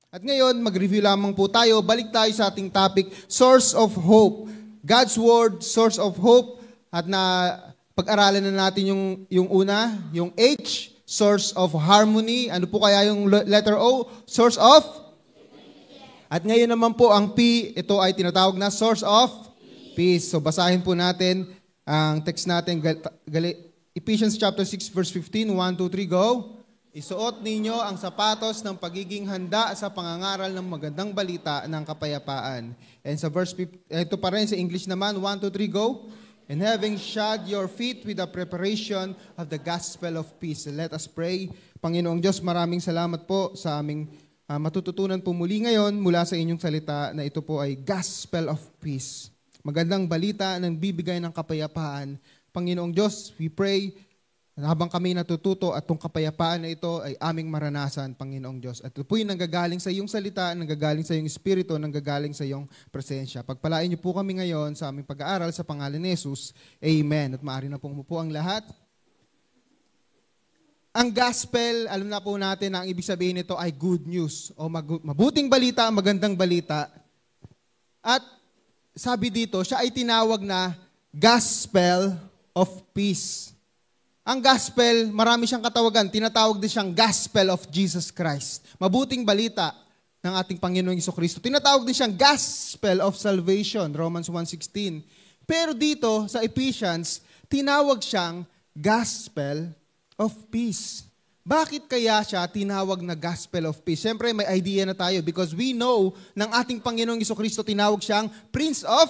At ngayon, mag-review lamang po tayo. Balik tayo sa ating topic, Source of Hope. God's Word, Source of Hope. At pag-aralan na natin yung una, yung H, Source of Harmony. Ano po kaya yung letter O? Source of? At ngayon naman po, ang P, ito ay tinatawag na Source of Peace. So basahin po natin ang text natin, Ephesians chapter 6, verse 15, 1, 2, 3, go. Isuot ninyo ang sapatos ng pagiging handa sa pangangaral ng magandang balita ng kapayapaan. And sa verse 15, ito pa rin sa English naman, 1, 2, 3, go. And having shod your feet with the preparation of the gospel of peace. Let us pray. Panginoong Diyos, maraming salamat po sa aming matututunan po muli ngayon mula sa inyong salita na ito po ay gospel of peace. Magandang balita ng bibigay ng kapayapaan. Panginoong Diyos, we pray habang kami natututo at itong kapayapaan na ito ay aming maranasan, Panginoong Diyos. At ito po yung nanggagaling sa iyong salita, nanggagaling sa iyong espiritu, nanggagaling sa iyong presensya. Pagpalain niyo po kami ngayon sa aming pag-aaral sa pangalan ni Jesus. Amen. At maaari na pong umupo ang lahat. Ang gospel, alam na po natin na ang ibig sabihin nito ay good news o mabuting balita, magandang balita. At sabi dito, siya ay tinawag na gospel of peace. Ang gospel, marami siyang katawagan. Tinatawag din siyang gospel of Jesus Christ. Mabuting balita ng ating Panginoong Jesucristo. Tinatawag din siyang gospel of salvation, Romans 1:16. Pero dito sa Ephesians, tinawag siyang gospel of peace. Bakit kaya siya tinawag na gospel of peace? Siyempre may idea na tayo because we know ng ating Panginoong Jesucristo tinawag siyang Prince of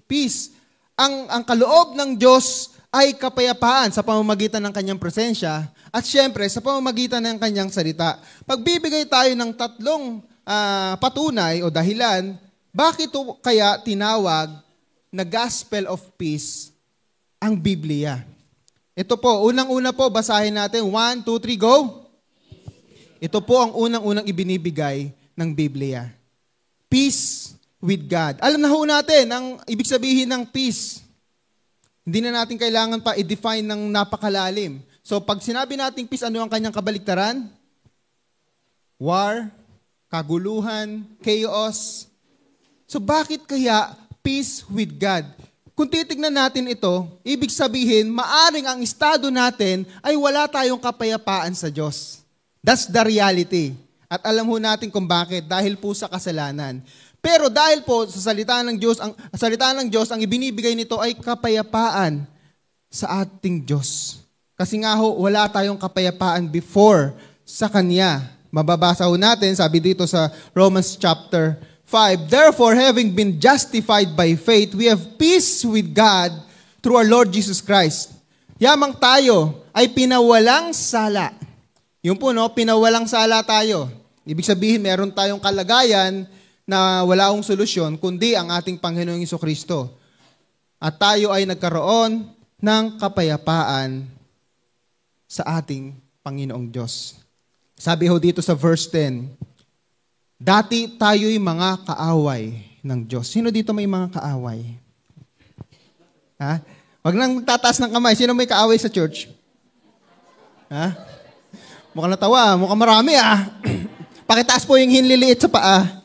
Peace. Ang kaloob ng Diyos ay kapayapaan sa pamamagitan ng kanyang presensya at syempre sa pamamagitan ng kanyang salita. Pagbibigay tayo ng tatlong patunay o dahilan, bakit ito kaya tinawag na gospel of peace ang Biblia? Ito po, unang-una po, basahin natin. 1, 2, 3, go! Ito po ang unang-unang ibinibigay ng Biblia. Peace with God. Alam na ho natin ang ibig sabihin ng peace. Hindi na natin kailangan pa i-define ng napakalalim. So pag sinabi nating peace, ano ang kanyang kabaliktaran? War, kaguluhan, chaos. So bakit kaya peace with God? Kung titignan natin ito, ibig sabihin, maaring ang estado natin ay wala tayong kapayapaan sa Diyos. That's the reality. At alam ho natin kung bakit, dahil po sa kasalanan. Pero dahil po sa salita ng Diyos, ang ibinibigay nito ay kapayapaan sa ating Diyos. Kasi nga ho, wala tayong kapayapaan before sa Kanya. Mababasa ho natin, sabi dito sa Romans chapter 5, therefore, having been justified by faith, we have peace with God through our Lord Jesus Christ. Yamang tayo ay pinawalang sala. Yun po, no? Pinawalang sala tayo. Ibig sabihin, meron tayong kalagayan na wala akong solusyon, kundi ang ating Panginoong Jesucristo. At tayo ay nagkaroon ng kapayapaan sa ating Panginoong Diyos. Sabi ho dito sa verse 10, dati tayo'y mga kaaway ng Diyos. Sino dito may mga kaaway? Ha? Wag nang tataas ng kamay. Sino may kaaway sa church? Ha? Mukhang natawa. Mukhang marami Pakitaas po yung hinliliit sa paa.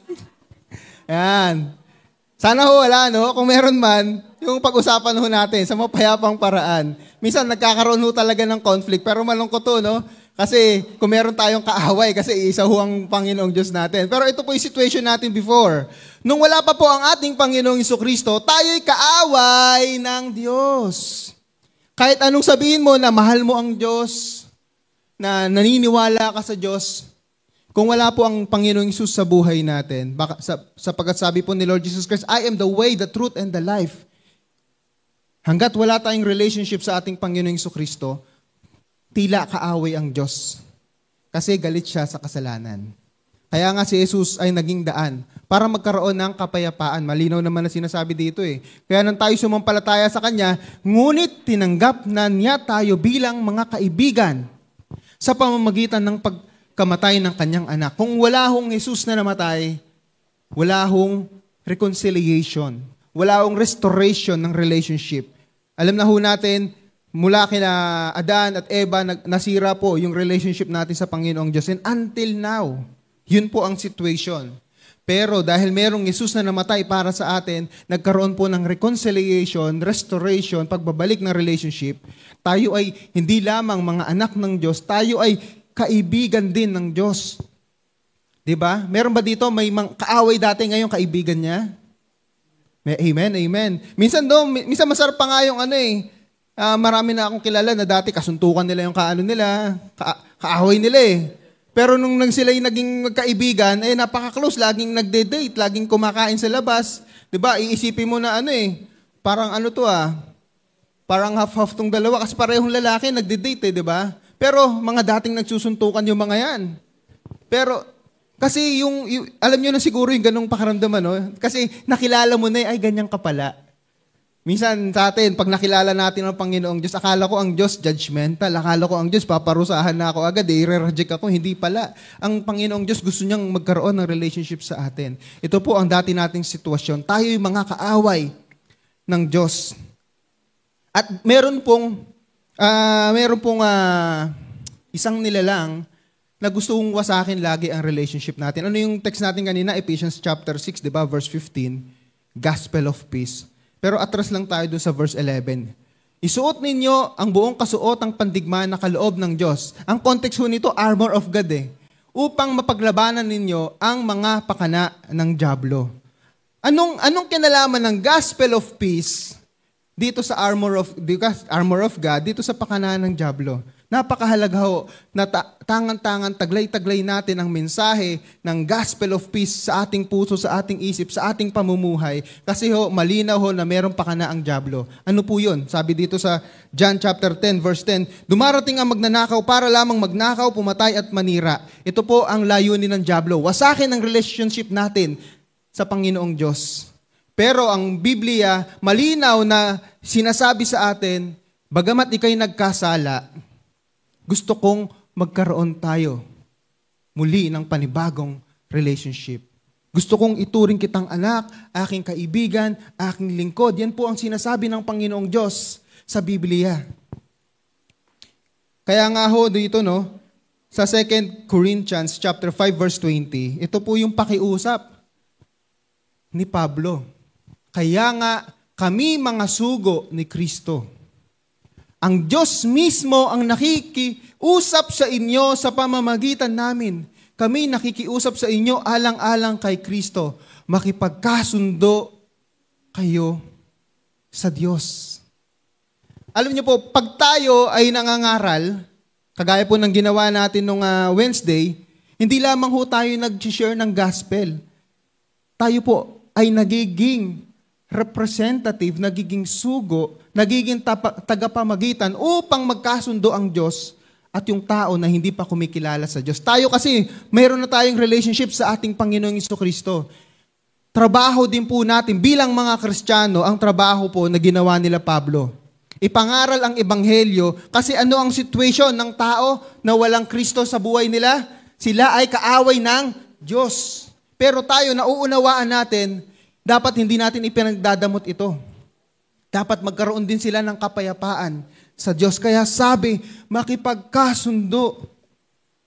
Ayan. Sana ho wala, no? Kung meron man, yung pag-usapan ho natin sa mapayapang paraan. Minsan nagkakaroon ho talaga ng conflict, pero malungkot to, no? Kasi kung meron tayong kaaway, kasi isa ho ang Panginoong Diyos natin. Pero ito po yung situation natin before. Nung wala pa po ang ating Panginoong Jesucristo, tayo'y kaaway ng Diyos. Kahit anong sabihin mo na mahal mo ang Diyos, na naniniwala ka sa Diyos, kung wala po ang Panginoong Hesus sa buhay natin, sapagkat sabi po ni Lord Jesus Christ, I am the way, the truth, and the life. Hanggat wala tayong relationship sa ating Panginoong Jesucristo, tila kaaway ang Diyos. Kasi galit siya sa kasalanan. Kaya nga si Jesus ay naging daan para magkaroon ng kapayapaan. Malinaw naman na sinasabi dito Kaya nang tayo sumampalataya sa Kanya, ngunit tinanggap na niya tayo bilang mga kaibigan sa pamamagitan ng kamatay ng kanyang anak. Kung wala hong Jesus na namatay, wala hong reconciliation, wala hong restoration ng relationship. Alam na ho natin, mula kina Adan at Eva, nasira po yung relationship natin sa Panginoong Diyos. And until now, Yun po ang situation. Pero dahil merong Jesus na namatay para sa atin, nagkaroon po ng reconciliation, restoration, pagbabalik ng relationship. Tayo ay hindi lamang mga anak ng Diyos, tayo ay kaibigan din ng Diyos. Diba? Meron ba dito may kaaway dati ngayon kaibigan niya? Amen, amen. Minsan masarap pa nga yung marami na akong kilala na dati kasuntukan nila yung kaaway nila eh. Pero nung sila yung naging magkaibigan, napaka-close, laging nagde-date, laging kumakain sa labas. 'Di ba? Iisipin mo na parang parang half-half tong dalawa kasi parehong lalaki nagde-date 'di ba? Pero mga dating nagsusuntukan yung mga 'yan. Pero kasi yung alam niyo na siguro yung ganung pakaramdaman, Kasi nakilala mo na ay ganyan ka pala. Minsan sa atin, pag nakilala natin ang Panginoong Diyos, akala ko ang Diyos judgmental. Akala ko ang Diyos, paparusahan na ako agad. I-reject ako. Hindi pala. Ang Panginoong Diyos gusto niyang magkaroon ng relationship sa atin. Ito po ang dati nating sitwasyon. Tayo yung mga kaaway ng Diyos. At meron pong isang nilalang na gustong wasakin lagi ang relationship natin. Ano yung text natin kanina? Ephesians chapter 6, di ba? Verse 15. Gospel of peace. Pero atras lang tayo dun sa verse 11. Isuot ninyo ang buong kasuotang pandigma na kaloob ng Diyos. Ang context ho nito, armor of God upang mapaglabanan ninyo ang mga pakana ng dyablo. Anong kinalaman ng gospel of peace dito sa armor of God, dito sa pakana ng dyablo? Napakahalaga ho na tangan-tangan, taglay-taglay natin ang mensahe ng gospel of peace sa ating puso, sa ating isip, sa ating pamumuhay. Kasi malinaw na meron pakana ang dyablo. Ano po yun? Sabi dito sa John chapter 10 verse 10, dumarating ang magnanakaw para lamang magnakaw, pumatay at manira. Ito po ang layunin ng dyablo. Wasakin ang relationship natin sa Panginoong Diyos. Pero ang Biblia, malinaw na sinasabi sa atin, bagamat ikay nagkasala, gusto kong magkaroon tayo muli ng panibagong relationship. Gusto kong ituring kitang anak, aking kaibigan, aking lingkod. Yan po ang sinasabi ng Panginoong Diyos sa Biblia. Kaya nga dito sa 2 Corinthians chapter 5 verse 20, ito po yung pakiusap ni Pablo. Kaya nga kami mga sugo ni Kristo. Ang Diyos mismo ang nakikiusap sa inyo sa pamamagitan namin. Kami nakikiusap sa inyo alang-alang kay Kristo. Makipagkasundo kayo sa Diyos. Alam niyo po, pag tayo ay nangangaral, kagaya po ng ginawa natin nung Wednesday, hindi lamang tayo nag-share ng gospel. Tayo po ay nagiging representative, nagiging sugo, nagiging tagapamagitan upang magkasundo ang Diyos at yung tao na hindi pa kumikilala sa Diyos. Tayo kasi, mayroon na tayong relationship sa ating Panginoong Jesucristo. Trabaho din po natin bilang mga Kristiyano, ang trabaho po na ginawa nila Pablo. Ipangaral ang Ebanghelyo kasi ano ang situation ng tao na walang Kristo sa buhay nila? Sila ay kaaway ng Diyos. Pero tayo, nauunawaan natin, dapat hindi natin ipinagdadamot ito. Dapat magkaroon din sila ng kapayapaan sa Diyos. Kaya sabi, makipagkasundo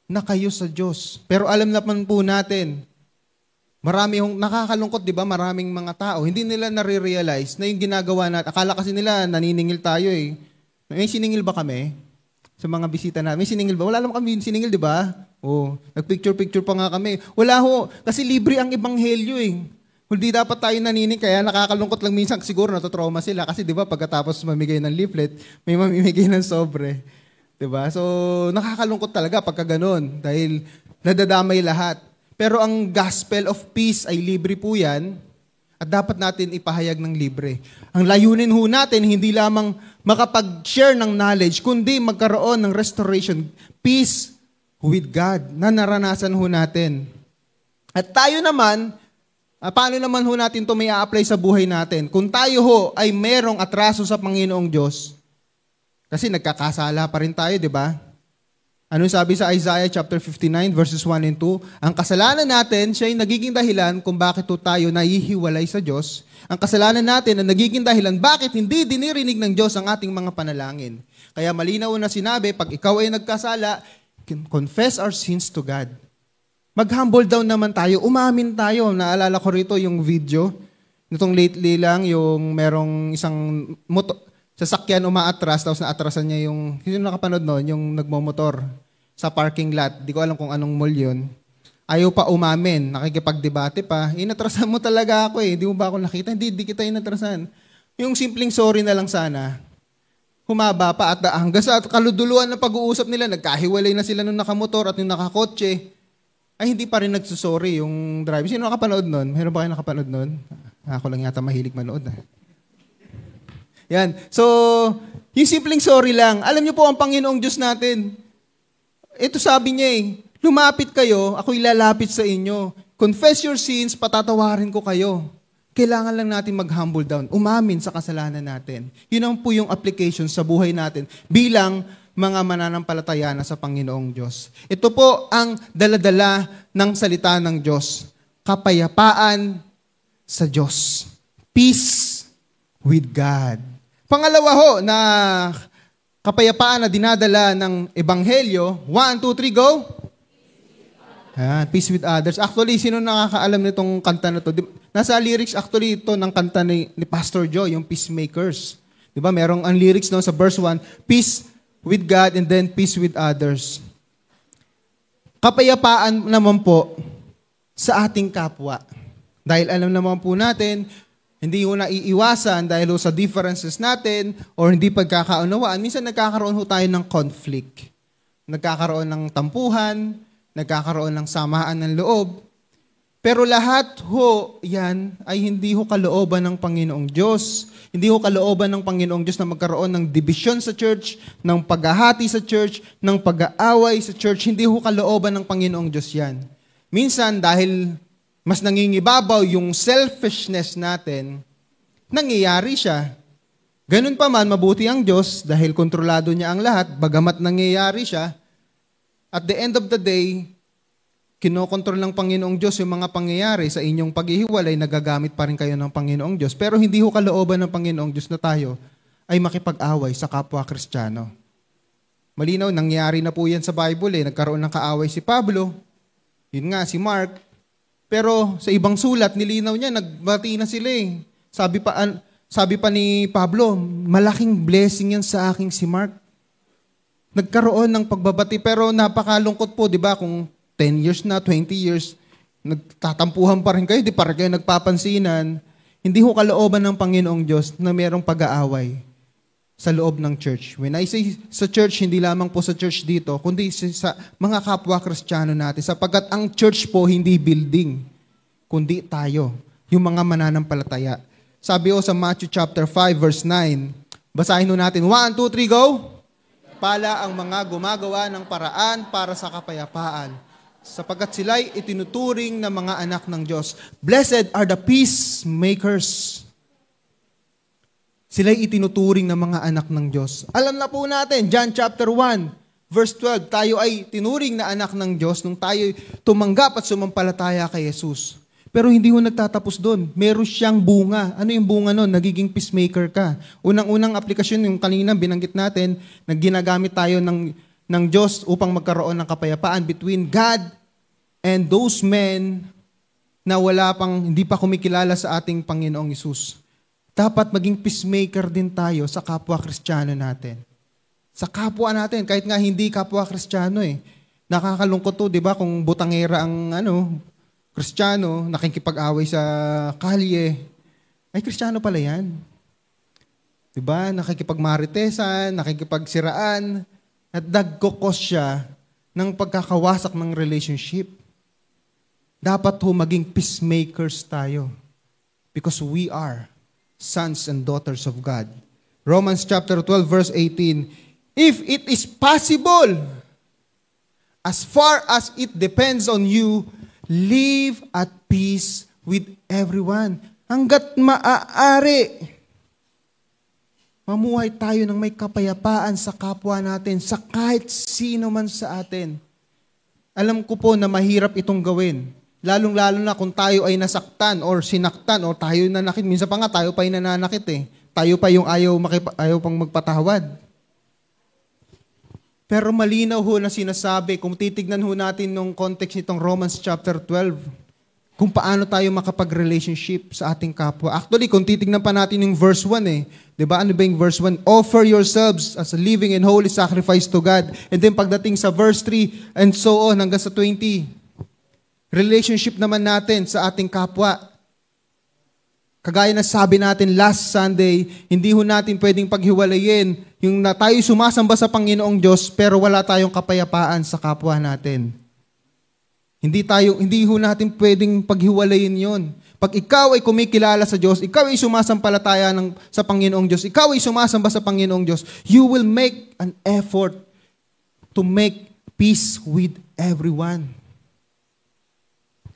na kayo sa Diyos. Pero alam naman po natin, marami yung nakakalungkot, di ba? Maraming mga tao, hindi nila nare-realize na yung ginagawa natin. Akala kasi nila, naniningil tayo May siningil ba kami? Sa mga bisita natin. May siningil ba? Wala naman kami siningil, di ba? Nagpicture-picture pa nga kami. Wala kasi libre ang ebanghelyo Hindi dapat tayo naninig, kaya nakakalungkot lang minsan, siguro natotrauma sila. Kasi di ba pagkatapos mamigay ng leaflet, may mamimigay ng sobre. Di ba? So, nakakalungkot talaga pagka ganun, dahil nadadamay lahat. Pero ang gospel of peace ay libre po yan, at dapat natin ipahayag ng libre. Ang layunin natin, hindi lamang makapag-share ng knowledge, kundi magkaroon ng restoration, peace with God, na naranasan natin. At tayo naman, paano naman natin ito may a-apply sa buhay natin? Kung tayo ay merong atraso sa Panginoong Diyos, kasi nagkakasala pa rin tayo, di ba? Ano sabi sa Isaiah chapter 59 verses 1 and 2? Ang kasalanan natin, siya ay nagiging dahilan kung bakit tayo nahihiwalay sa Diyos. Ang kasalanan natin na nagiging dahilan bakit hindi dinirinig ng Diyos ang ating mga panalangin. Kaya malinaw na sinabi, pag ikaw ay nagkasala, confess our sins to God. Mag-humble down naman tayo, umamin tayo. Naalala ko rito yung video, nitong lately lang, yung merong isang sasakyan umaatras, tapos naatrasan niya sino nakapanood noon, yung nagmomotor sa parking lot. Di ko alam kung anong mall yun. Ayaw pa umamin, nakikipagdebate pa. Inatrasan mo talaga ako eh. Di mo ba ako nakita? Hindi kita inatrasan. Yung simpleng sorry na lang sana. Humaba pa at hanggang sa kaluduluan na pag-uusap nila, nagkahiwalay na sila nung nakamotor at yung nakakotse, ay hindi pa rin nagsusorry yung driver. Sino nakapanood nun? Meron ba kayo nakapanood nun? Ako lang yata mahilig manood. Yan. So, yung simpleng sorry lang. Alam niyo po ang Panginoong Diyos natin. Ito sabi niya lumapit kayo, ako'y lalapit sa inyo. Confess your sins, patatawarin ko kayo. Kailangan lang natin mag-humble down, umamin sa kasalanan natin. Yun ang po yung application sa buhay natin bilang mga mananampalataya na sa Panginoong Diyos. Ito po ang daladala ng salita ng Diyos. Kapayapaan sa Diyos. Peace with God. Pangalawa ho na kapayapaan na dinadala ng Ebanghelyo. 1, 2, 3, go! Peace with others. Actually, sino nakakaalam nitong kanta na to? Nasa lyrics actually ito ng kanta ni Pastor Joe, yung Peacemakers. Diba? Merong ang lyrics no, sa verse 1, peace with God and then peace with others. Kapayapaan naman po sa ating kapwa. Dahil alam naman po natin, hindi ho naiiwasan dahil ho sa differences natin or hindi pagkakaunawaan, minsan nagkakaroon ho tayo ng conflict. Nagkakaroon ng tampuhan, nagkakaroon ng samaan ng loob. Pero lahat ho yan ay hindi ho kalooban ng Panginoong Diyos. Hindi ho kalooban ng Panginoong Diyos na magkaroon ng division sa church, ng paghahati sa church, ng pag-aaway sa church. Hindi ho kalooban ng Panginoong Diyos yan. Minsan dahil mas nangingibabaw yung selfishness natin, nangyayari siya. Ganun pa man, mabuti ang Diyos dahil kontrolado niya ang lahat, bagamat nangyayari siya. At the end of the day, kinokontrol ng Panginoong Diyos yung mga pangyayari sa inyong paghihiwalay, nagagamit pa rin kayo ng Panginoong Diyos. Pero hindi ho kalooban ng Panginoong Diyos na tayo ay makipag-away sa kapwa Kristiyano. Malinaw, nangyari na po yan sa Bible Nagkaroon ng kaaway si Pablo, yun nga si Mark, pero sa ibang sulat, nilinaw niya, nagbati na sila Sabi pa ni Pablo, malaking blessing yan sa aking si Mark. Nagkaroon ng pagbabati, pero napakalungkot po, di ba, kung 10 years na, 20 years, nagtatampuhan pa rin kayo, di pa rin kayo nagpapansinan. Hindi ho kalooban ng Panginoong Diyos na mayroong pag-aaway sa loob ng church. When I say sa church, hindi lamang po sa church dito, kundi sa mga kapwa Kristiyano natin, sapagkat ang church po hindi building, kundi tayo, yung mga mananampalataya. Sabi sa Matthew chapter 5, verse 9, basahin natin, 1, 2, 3, go! Pala ang mga gumagawa ng paraan para sa kapayapaan, sapagkat sila'y itinuturing na mga anak ng Diyos. Blessed are the peacemakers. Sila'y itinuturing na mga anak ng Diyos. Alam na po natin, John chapter 1, verse 12, tayo ay tinuring na anak ng Diyos nung tayo tumanggap at sumampalataya kay Jesus. Pero hindi ho nagtatapos doon. Meron siyang bunga. Ano yung bunga nun? Nagiging peacemaker ka. Unang-unang aplikasyon, yung kanina binanggit natin, na ginagamit tayo ng Diyos upang magkaroon ng kapayapaan between God and those men na hindi pa kumikilala sa ating Panginoong Hesus. Dapat maging peacemaker din tayo sa kapwa Kristiyano natin. Sa kapwa natin, kahit nga hindi kapwa Kristiyano Nakakalungkot to, di ba, kung butangera ang Kristiyano, nakikipag-away sa kalye, ay Kristiyano pala yan. Diba? Nakikipagmaritesan, nakikipagsiraan, at nagkukos siya ng pagkakawasak ng relationship. Dapat maging peacemakers tayo because we are sons and daughters of God. Romans chapter 12, verse 18, if it is possible, as far as it depends on you, live at peace with everyone. Hanggat maaari, mamuhay tayo ng may kapayapaan sa kapwa natin, sa kahit sino man sa atin. Alam ko po na mahirap itong gawin. Lalong-lalo na kung tayo ay nasaktan or sinaktan or tayo nanakit. Minsan pa nga tayo pa yung nananakit Tayo pa yung ayaw pang magpatawad. Pero malinaw ho na sinasabi, kung titignan ho natin nung context nitong Romans chapter 12, kung paano tayo makapag-relationship sa ating kapwa. Actually, kung titignan pa natin yung verse 1 diba? Ano ba yung verse 1? Offer yourselves as a living and holy sacrifice to God. And then pagdating sa verse 3, and so on, hanggang sa 20, relationship naman natin sa ating kapwa. Kagaya na sabi natin last Sunday, hindi ho natin pwedeng paghiwalayin yung na tayo sumasamba sa Panginoong Diyos pero wala tayong kapayapaan sa kapwa natin. Hindi ho natin pwedeng paghiwalayin yon. Pag ikaw ay kumikilala sa Diyos, ikaw ay sumasampalataya sa Panginoong Diyos, ikaw ay sumasamba sa Panginoong Diyos, you will make an effort to make peace with everyone.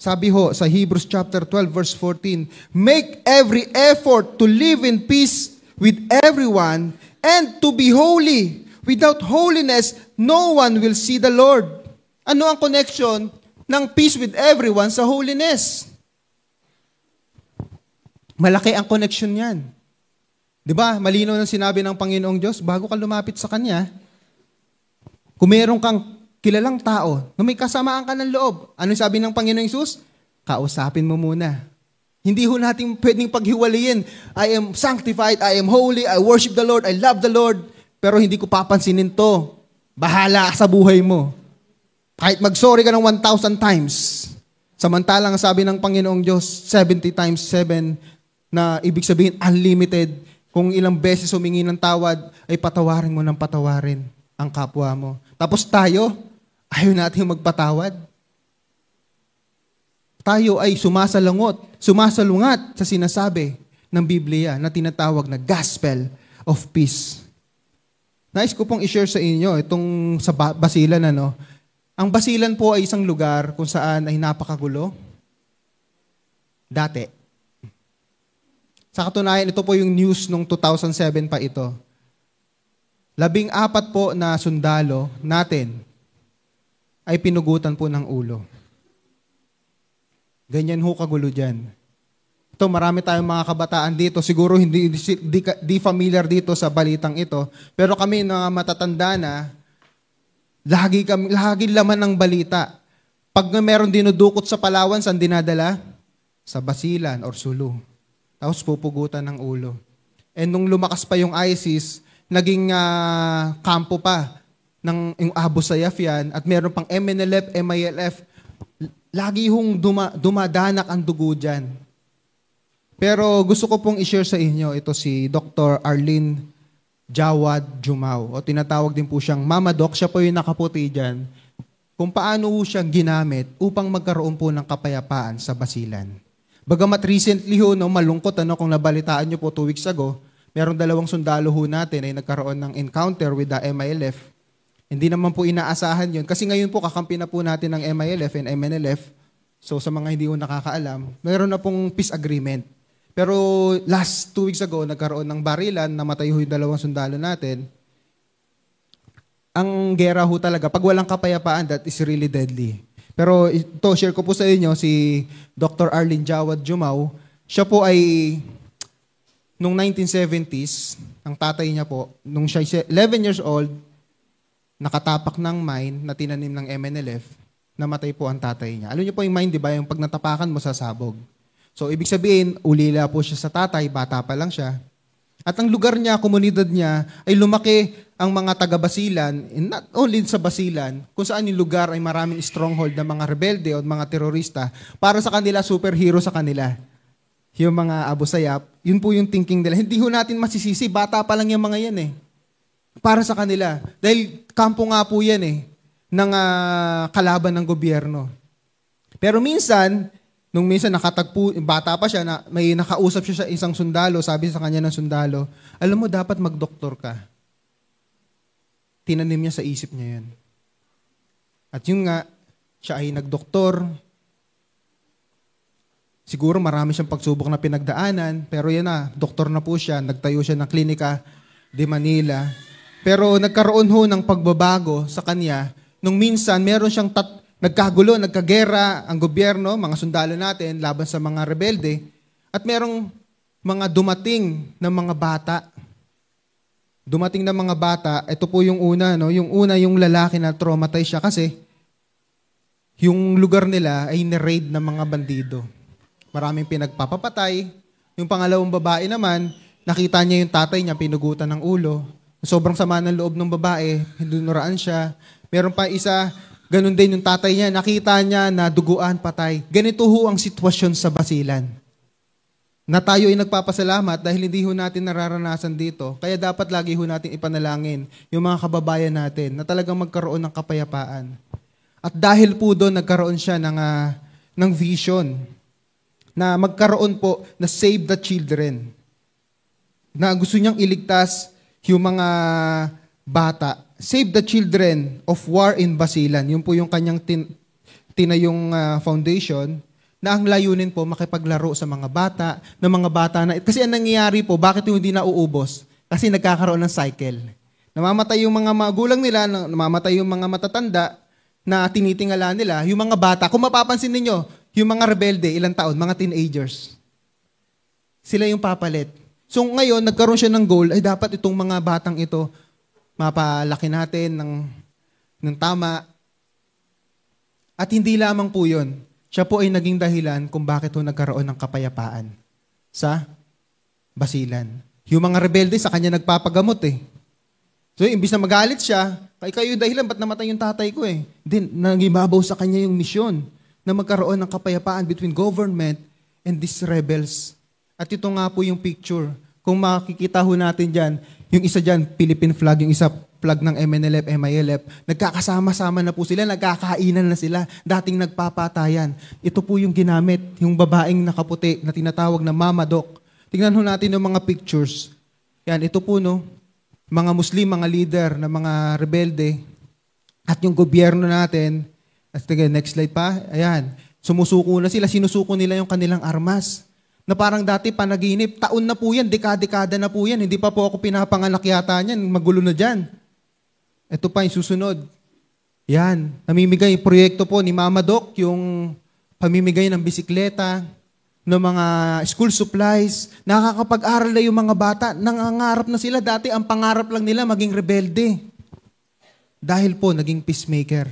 Sabi ho sa Hebrews chapter 12 verse 14, make every effort to live in peace with everyone and to be holy. Without holiness, no one will see the Lord. Ano ang connection ng peace with everyone sa holiness? Malaki ang connection yan. Diba? Malinaw ng sinabi ng Panginoong Diyos, bago ka lumapit sa Kanya, kung meron kang kilalang tao na may kasamaan ka ng loob, ano sabi ng Panginoong Hesus? Kausapin mo muna. Hindi ho natin pwedeng paghiwalayin. I am sanctified, I am holy, I worship the Lord, I love the Lord, pero hindi ko papansinin to. Bahala sa buhay mo. Kahit mag-sorry ka ng 1,000 times. Samantalang sabi ng Panginoong Diyos, 70 times 7, na ibig sabihin unlimited. Kung ilang beses humingi ng tawad, ay patawarin mo ng patawarin ang kapwa mo. Tapos tayo, ayaw natin magpatawad. Tayo ay sumasalungat sa sinasabi ng Biblia na tinatawag na Gospel of Peace. Nais ko pong i-share sa inyo itong sa Basilan. Ang Basilan po ay isang lugar kung saan ay napakagulo. Dati. Sa katunayan, ito po yung news nung 2007 pa ito. 14 po na sundalo natin ay pinugutan po ng ulo. Ganyan ho kagulo dyan. Ito, marami tayong mga kabataan dito. Siguro di familiar dito sa balitang ito. Pero kami na matatanda na, lagi laman ng balita. Pag meron dinudukot sa Palawan, saan dinadala? Sa Basilan or Sulu. Tapos pupugutan ng ulo. And nung lumakas pa yung ISIS, naging kampo pa ng yung Abu Sayyaf yan, at meron pang MNLF, MILF, lagi hong dumadanak ang dugo dyan. Pero gusto ko pong i-share sa inyo, ito si Dr. Arlene Jawad Jumao, o tinatawag din po siyang Mama Doc, siya po yung nakaputi dyan, kung paano siya ginamit upang magkaroon po ng kapayapaan sa Basilan. Bagamat recently malungkot, kung nabalitaan nyo po 2 weeks ago, merong 2 sundalo natin ay nagkaroon ng encounter with the MILF. Hindi naman po inaasahan yun. Kasi ngayon po, kakampi na po natin ng MILF and MNLF. So sa mga hindi nakakaalam, meron na pong peace agreement. Pero last 2 weeks ago, nagkaroon ng barilan, namatay yung 2 sundalo natin. Ang gera talaga, pag walang kapayapaan, that is really deadly. Pero ito, share ko po sa inyo, si Dr. Arlene Jawad Jumao, siya po ay nung 1970s, ang tatay niya po, nung siya 11 years old, nakatapak ng mine na tinanim ng MNLF, namatay po ang tatay niya. Alam niyo po yung mine, di ba? Yung pag natapakan mo, sasabog. So, ibig sabihin, ulila po siya sa tatay, bata pa lang siya. At ang lugar niya, komunidad niya, ay lumaki ang mga taga-Basilan, not only sa Basilan, kung saan yung lugar ay maraming stronghold ng mga rebelde o mga terorista, para sa kanila, superhero sa kanila. Yung mga Abu Sayyaf, yun po yung thinking nila. Hindi ho natin masisisi, bata pa lang yung mga yan para sa kanila. Dahil kampo nga po yan ng kalaban ng gobyerno. Pero minsan, nung minsan nakatagpo, bata pa siya, may nakausap siya sa isang sundalo, sabi sa kanya ng sundalo, alam mo, dapat magdoktor ka. Tinanim niya sa isip niya yan. At yun nga, siya ay nagdoktor. Siguro marami siyang pagsubok na pinagdaanan, pero yan doktor na po siya, nagtayo siya ng klinika de Manila. Pero nagkaroon ng pagbabago sa kanya, nung minsan meron siyang nagkagulo, nagkagera ang gobyerno, mga sundalo natin, laban sa mga rebelde, at merong mga dumating na mga bata dumating na mga bata, ito po yung una, no? Yung una, yung lalaki na traumatized siya kasi yung lugar nila ay ni-raid ng mga bandido. Maraming pinagpapapatay. Yung pangalawang babae naman, nakita niya yung tatay niya, pinugutan ng ulo. Sobrang sama ng loob ng babae, hinunuraan siya. Meron pa isa, ganun din yung tatay niya, nakita niya na duguan, patay. Ganito ho ang sitwasyon sa Basilan. Na tayo ay nagpapasalamat dahil hindi ho natin nararanasan dito. Kaya dapat lagi ho natin ipanalangin yung mga kababayan natin na talagang magkaroon ng kapayapaan. At dahil po doon, nagkaroon siya ng vision na magkaroon po na save the children. Na gusto niyang iligtas yung mga bata. Save the children of war in Basilan. Yun po yung kanyang tinayong foundation na ang layunin po makipaglaro sa mga bata, ng mga bata na, kasi ang nangyayari po, bakit hindi nauubos? Kasi nagkakaroon ng cycle. Namamatay yung mga magulang nila, namamatay yung mga matatanda na tinitingala nila, yung mga bata, kung mapapansin ninyo, yung mga rebelde, ilang taon, mga teenagers. Sila yung papalit. So ngayon, nagkaroon siya ng goal, ay dapat itong mga batang ito, mapalaki natin ng tama. At hindi lamang po yun. Siya po ay naging dahilan kung bakit po nagkaroon ng kapayapaan sa Basilan. Yung mga rebelde, sa kanya nagpapagamot eh. So, imbis na magalit siya, kayo yung dahilan, ba't namatay yung tatay ko eh? Then, nangibabaw sa kanya yung misyon na magkaroon ng kapayapaan between government and these rebels. At ito nga po yung picture. Kung makikita ho natin dyan, yung isa dyan, Philippine flag, yung isa flag ng MNLF, MILF, nagkakasama-sama na po sila, nagkakainan na sila, dating nagpapatayan. Ito po yung ginamit, yung babaeng nakaputi na tinatawag na Mama Doc. Tingnan ho natin yung mga pictures. Yan, ito po no, mga Muslim, mga leader na mga rebelde, at yung gobyerno natin, next slide pa, ayan, sumusuko na sila, sinusuko nila yung kanilang armas. Na parang dati panaginip, taon na po yan, dekada na po yan, hindi pa po ako pinapanganak yata niyan, magulo na dyan. Ito pa yung susunod. Yan, namimigay, proyekto po ni Mama Doc, yung pamimigay ng bisikleta, ng mga school supplies, nakakapag-aral na yung mga bata, nangangarap na sila, dati ang pangarap lang nila maging rebelde. Dahil po, naging peacemaker.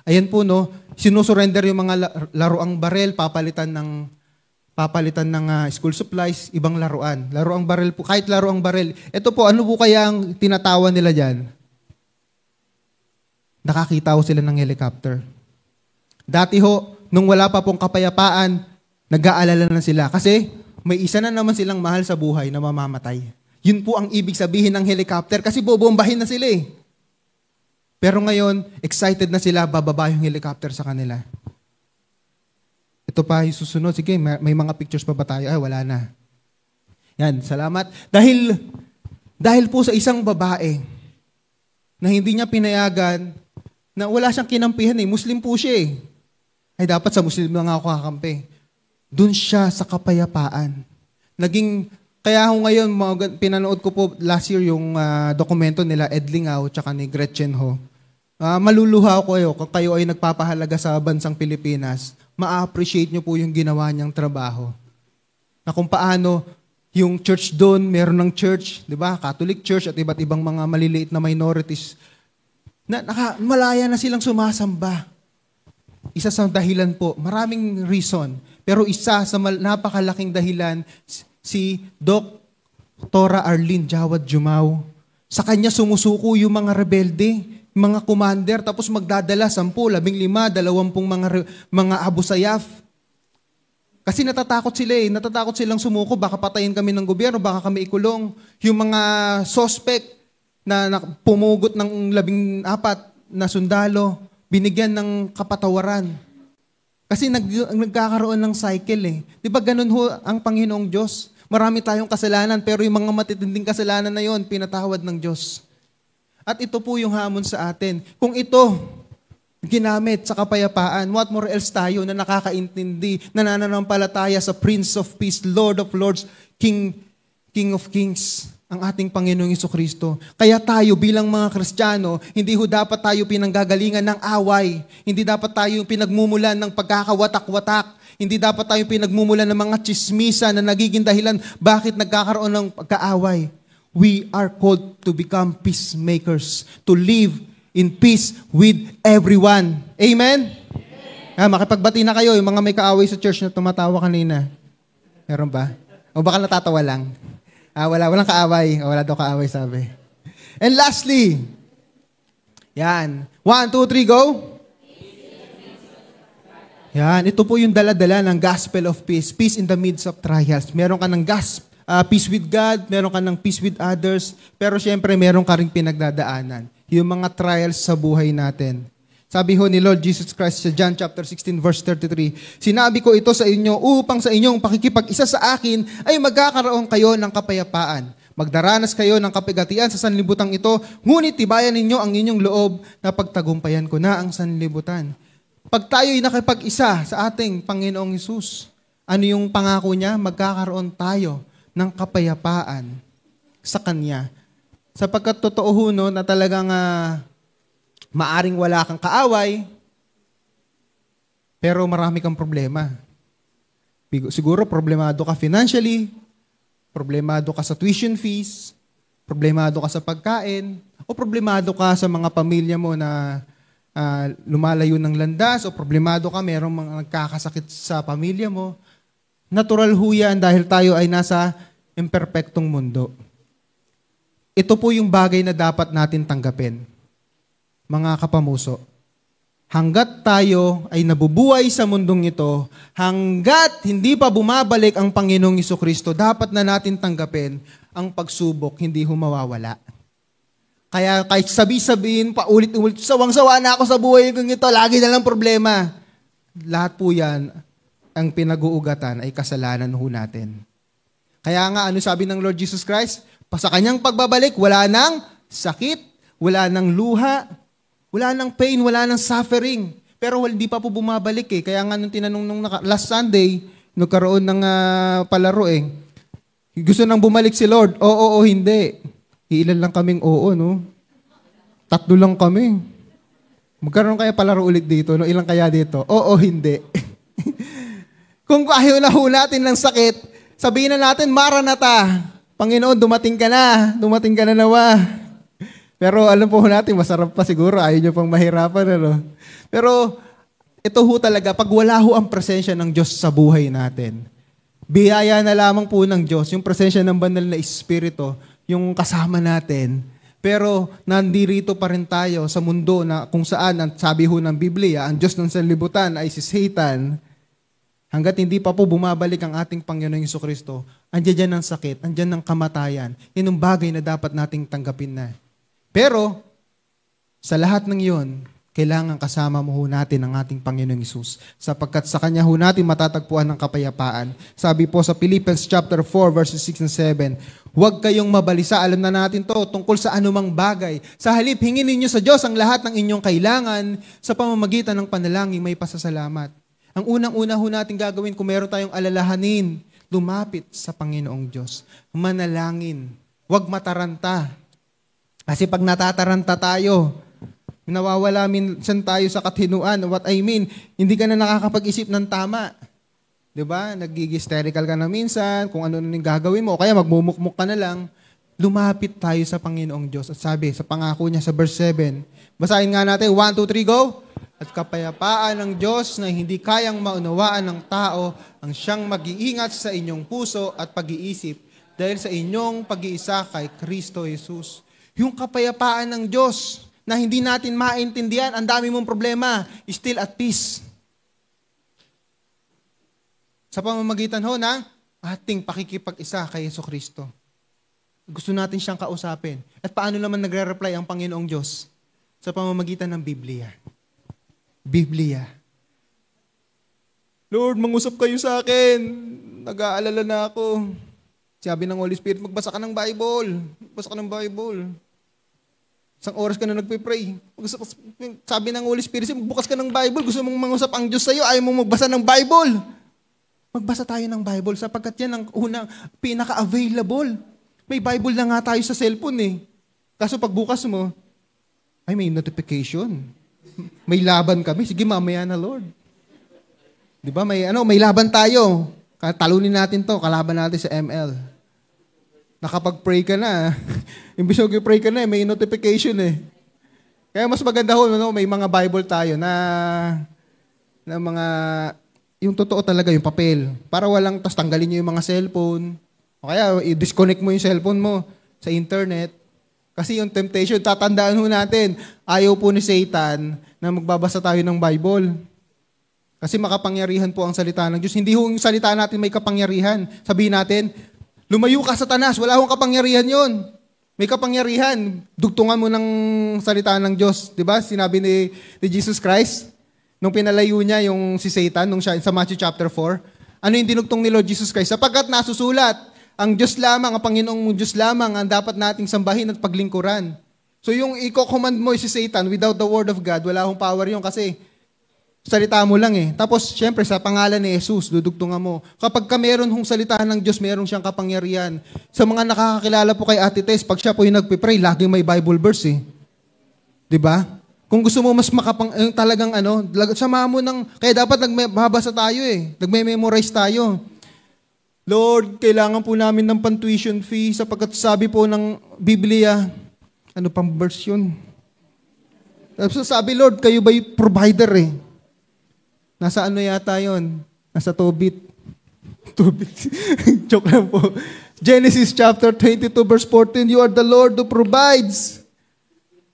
Ayan po, no, sinusurrender yung mga laruang barel, papalitan ng school supplies, ibang laruan. Laruang barel po, kahit laruang barel. Ito po, ano po kaya ang tinatawan nila dyan? Nakakita ko sila ng helicopter. Dati ho, nung wala pa pong kapayapaan, nag-aalala na sila. Kasi may isa na naman silang mahal sa buhay na mamamatay. Yun po ang ibig sabihin ng helicopter kasi bobombahin na sila eh. Pero ngayon, excited na sila, bababa yung helicopter sa kanila. Ito pa yung susunod. Sige, may mga pictures pa ba tayo? Ay, wala na. Yan, salamat. Dahil po sa isang babae na hindi niya pinayagan, na wala siyang kinampihan eh. Muslim po siya eh. Ay, dapat sa Muslim lang ako kakampi. Doon siya sa kapayapaan. Kaya ako ngayon, pinanood ko po last year yung dokumento nila Ed Lingao tsaka ni Gretchen Ho. Maluluha ko kung kayo ay nagpapahalaga sa bansang Pilipinas, ma-appreciate nyo po yung ginawa niyang trabaho. Na kung paano yung church doon, meron ng church, di ba? Catholic Church at iba't ibang mga maliliit na minorities, na malaya na silang sumasamba. Isa sa dahilan po, maraming reason, pero isa sa napakalaking dahilan, si Dr. Arlene Jawad Jumao. Sa kanya sumusuko yung mga rebelde, mga commander, tapos magdadala 10, 15, 20 mga Abu Sayyaf. Kasi natatakot sila eh. Natatakot silang sumuko. Baka patayin kami ng gobyerno, baka kami ikulong. Yung mga suspect na pumugot ng 14 na sundalo, binigyan ng kapatawaran. Kasi nagkakaroon ng cycle eh. Di ba ganun ho ang Panginoong Diyos? Marami tayong kasalanan, pero yung mga matitinding kasalanan na yon, pinatawad ng Diyos. At ito po yung hamon sa atin. Kung ito ginamit sa kapayapaan, what more else tayo na nakakaintindi, nananampalataya sa Prince of Peace, Lord of Lords, King of Kings, ang ating Panginoong Jesucristo. Kaya tayo bilang mga Kristiyano, hindi ho dapat tayo pinanggagalingan ng away. Hindi dapat tayo pinagmumulan ng pagkakawatak-watak. Hindi dapat tayo pinagmumulan ng mga tsismisa na nagiging dahilan bakit nagkakaroon ng pagkaaway. we are called to become peacemakers, to live in peace with everyone. Amen? Makipagbati na kayo, yung mga may kaaway sa church na tumatawa kanina. Meron ba? O baka natatawa lang? Walang kaaway. Wala daw kaaway, sabi. And lastly, yan. 1, 2, 3, go. Yan. Ito po yung dala-dala ng gospel of peace. Peace in the midst of trials. Meron ka ng peace with God, meron ka ng peace with others, pero syempre meron ka ring pinagdadaanan. Yung mga trials sa buhay natin. Sabi ho ni Lord Jesus Christ sa John chapter 16 verse 33, sinabi ko ito sa inyo upang sa inyong pakikipag-isa sa akin ay magkakaroon kayo ng kapayapaan. Magdaranas kayo ng kapigatian sa sanlibutang ito, ngunit tibayan ninyo ang inyong loob na pagtagumpayan ko na ang sanlibutan. Pag tayo'y nakipag-isa sa ating Panginoong Hesus, ano yung pangako niya? Magkakaroon tayo ng kapayapaan sa Kanya. Sapagkat totoo ho, no, na talagang maaring wala kang kaaway, pero marami kang problema. Siguro problemado ka financially, problemado ka sa tuition fees, problemado ka sa pagkain, o problemado ka sa mga pamilya mo na lumalayo ng landas, o problemado ka, merong mga nagkakasakit sa pamilya mo. Natural ho yan dahil tayo ay nasa imperpektong mundo. Ito po yung bagay na dapat natin tanggapin. Mga kapamuso, hanggat tayo ay nabubuhay sa mundong ito, hanggat hindi pa bumabalik ang Panginoong Jesucristo, dapat na natin tanggapin ang pagsubok, hindi humawawala. Kaya kahit sabi-sabihin, paulit-ulit, sawang-sawa na ako sa buhay kong ito, lagi na lang problema. Lahat po yan, ang pinag-uugatan ay kasalanan ho natin. Kaya nga, ano sabi ng Lord Jesus Christ? Sa kanyang pagbabalik, wala nang sakit, wala nang luha, wala nang pain, wala nang suffering. Pero hindi pa po bumabalik eh. Kaya nga nung tinanong nung last Sunday, nagkaroon ng palaro eh. Gusto nang bumalik si Lord? Oo, hindi. Ilan lang kaming oo, no? 3 lang kami. Magkaroon kaya palaro ulit dito, no? Ilan kaya dito? Oo, hindi. Kung ayaw na ho natin ng sakit, sabihin na natin, Maranatha. Panginoon, dumating ka na nawa. Pero alam po natin, masarap pa siguro, ayaw nyo pang mahirapan, ano? Pero ito ho talaga, pag wala ho ang presensya ng Diyos sa buhay natin, biyaya na lamang po ng Diyos, yung presensya ng banal na Espiritu, yung kasama natin, pero nandirito pa rin tayo sa mundo na kung saan, ang sabi ho ng Biblia, ang Diyos ng sanlibutan ay si Satan. Hanggat hindi pa po bumabalik ang ating Panginoong Jesucristo, andyan ang sakit, andyan ang kamatayan. Yun ang bagay na dapat nating tanggapin na. Pero, sa lahat ng iyon, kailangan kasama mo ho natin ang ating Panginoong Hesus. Sapagkat sa Kanya ho natin matatagpuan ng kapayapaan. Sabi po sa Philippians chapter 4 verses 6 and 7, huwag kayong mabalisa. Alam na natin to tungkol sa anumang bagay. Sa halip, hingin ninyo sa Diyos ang lahat ng inyong kailangan sa pamamagitan ng panalangin may pasasalamat. Ang unang-una ho natin gagawin kung meron tayong alalahanin, lumapit sa Panginoong Diyos. Manalangin. Huwag mataranta. Kasi pag natataranta tayo, nawawala minsan tayo sa kathinuan. What I mean, hindi ka na nakakapag-isip ng tama. Diba? Nagigis-hysterical ka na minsan, kung ano yung gagawin mo, o kaya magmumukmuk ka na lang. Lumapit tayo sa Panginoong Diyos. At sabi, sa pangako niya sa verse 7, basahin nga natin, 1, 2, 3, go! At kapayapaan ng Diyos na hindi kayang maunawaan ng tao ang siyang mag-iingat sa inyong puso at pag-iisip dahil sa inyong pag-iisa kay Kristo Jesus. Yung kapayapaan ng Diyos na hindi natin maintindihan, ang dami mong problema, still at peace. Sa pamamagitan ho ng ating pakikipag-isa kay Jesucristo. Gusto natin siyang kausapin. At paano naman nagre-reply ang Panginoong Diyos? Sa pamamagitan ng Biblia. Biblia. Lord, mangusap kayo sa akin. Nag-aalala na ako. Sabi ng Holy Spirit, magbasa ka ng Bible. Magbasa ka ng Bible. Isang oras ka na nagpe-pray. Sabi ng Holy Spirit, magbukas ka ng Bible. Gusto mong mangusap ang Diyos sa'yo, ayaw mong magbasa ng Bible. Magbasa tayo ng Bible sapagkat yan ang unang pinaka-available. May Bible na nga tayo sa cellphone eh. Kaso pagbukas mo, ay may notification. May laban kami. Sige, mamaya na, Lord. Di ba? May laban tayo. Talunin natin to. Kalaban natin sa ML. nakapag-pray ka na. Imbis na pray ka na, may notification eh. Kaya mas maganda ho, no? May mga Bible tayo na mga, yung totoo talaga, yung papel. Para walang, tas tanggalin nyo yung mga cellphone. O kaya, i-disconnect mo yung cellphone mo sa internet. Kasi yung temptation, tatandaan ho natin, ayaw po ni Satan na magbabasa tayo ng Bible. Kasi makapangyarihan po ang salita ng Diyos. Hindi ho yung salita natin may kapangyarihan. Sabihin natin, lumayo ka, Satanas, wala hong kapangyarihan yon. May kapangyarihan. Dugtungan mo ng salita ng Diyos. Diba? Sinabi ni Jesus Christ, nung pinalayo niya yung si Satan, nung siya, sa Matthew chapter 4, ano yung dinugtong ni Lord Jesus Christ? Sapagkat nasusulat, ang Diyos lamang, ang Panginoong Diyos lamang, ang dapat nating sambahin at paglingkuran. So yung i-command mo si Satan without the word of God, wala akong power yun kasi salita mo lang eh. Tapos, syempre, sa pangalan ni Jesus, dudugtungan mo. Kapag ka meron hong salita ng Diyos, meron siyang kapangyarihan. Sa mga nakakakilala po kay Ate Tess, pag siya po yung nagpipray, laging may Bible verse eh. Diba? Kung gusto mo mas talagang sama mo ng, kaya dapat nagbabasa tayo eh. Nagme-memorize tayo. Lord, kailangan po namin ng pan-tuition fee sapagkat sabi po ng Biblia, ano pang verse yun? Tapos sabi, Lord, kayo ba yung provider eh? Nasa ano yata yun? Nasa Tobit. Tobit. Joke lang po. Genesis chapter 22 verse 14, you are the Lord who provides.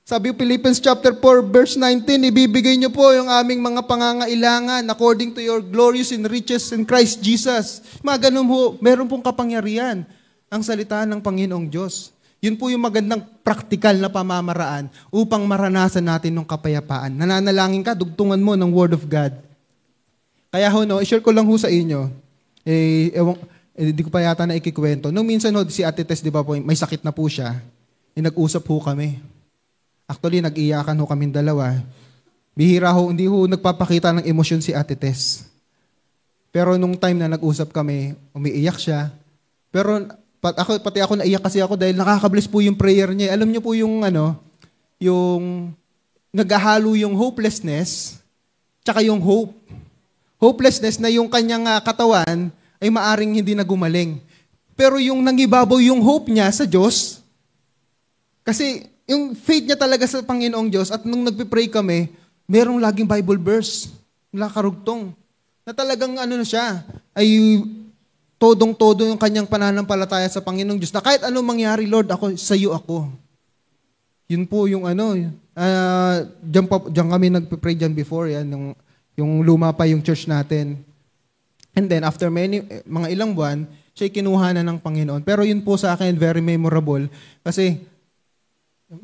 Sabi Philippians chapter 4 verse 19, ibibigay niyo po yung aming mga pangangailangan according to your glorious and riches in Christ Jesus. Mga ganun po, meron pong kapangyarihan ang salita ng Panginoong Diyos. Yun po yung magandang praktikal na pamamaraan upang maranasan natin ng kapayapaan. Nananalangin ka, dugtungan mo ng Word of God. Kaya i-share ko lang sa inyo, hindi ko pa yata na ikikwento. Nung minsan si Ate Tess, di ba po, may sakit na po siya, nag-usap kami. Actually, nag-iyakan kaming dalawa. Bihira hindi nagpapakita ng emosyon si Ate Tess. Pero nung time na nag-usap kami, umiiyak siya. Pero pati ako naiyak kasi ako dahil nakaka-bless po yung prayer niya. Alam niyo po yung yung naghahalo yung hopelessness tsaka yung hope. Hopelessness na yung kanyang katawan ay maaring hindi na gumaling. Pero yung nangibabaw yung hope niya sa Diyos, kasi yung faith niya talaga sa Panginoong Diyos at nung nagpipray kami, merong laging Bible verse, karugtong, na talagang siya, ay todong-todo yung kanyang pananampalataya sa Panginoong Diyos, na kahit anong mangyari, Lord, sa iyo ako. Yun po yung diyan kami nagpipray dyan before, yan, yung luma pa yung church natin. And then, after mga ilang buwan, siya'y kinuha na ng Panginoon. Pero yun po sa akin, very memorable, kasi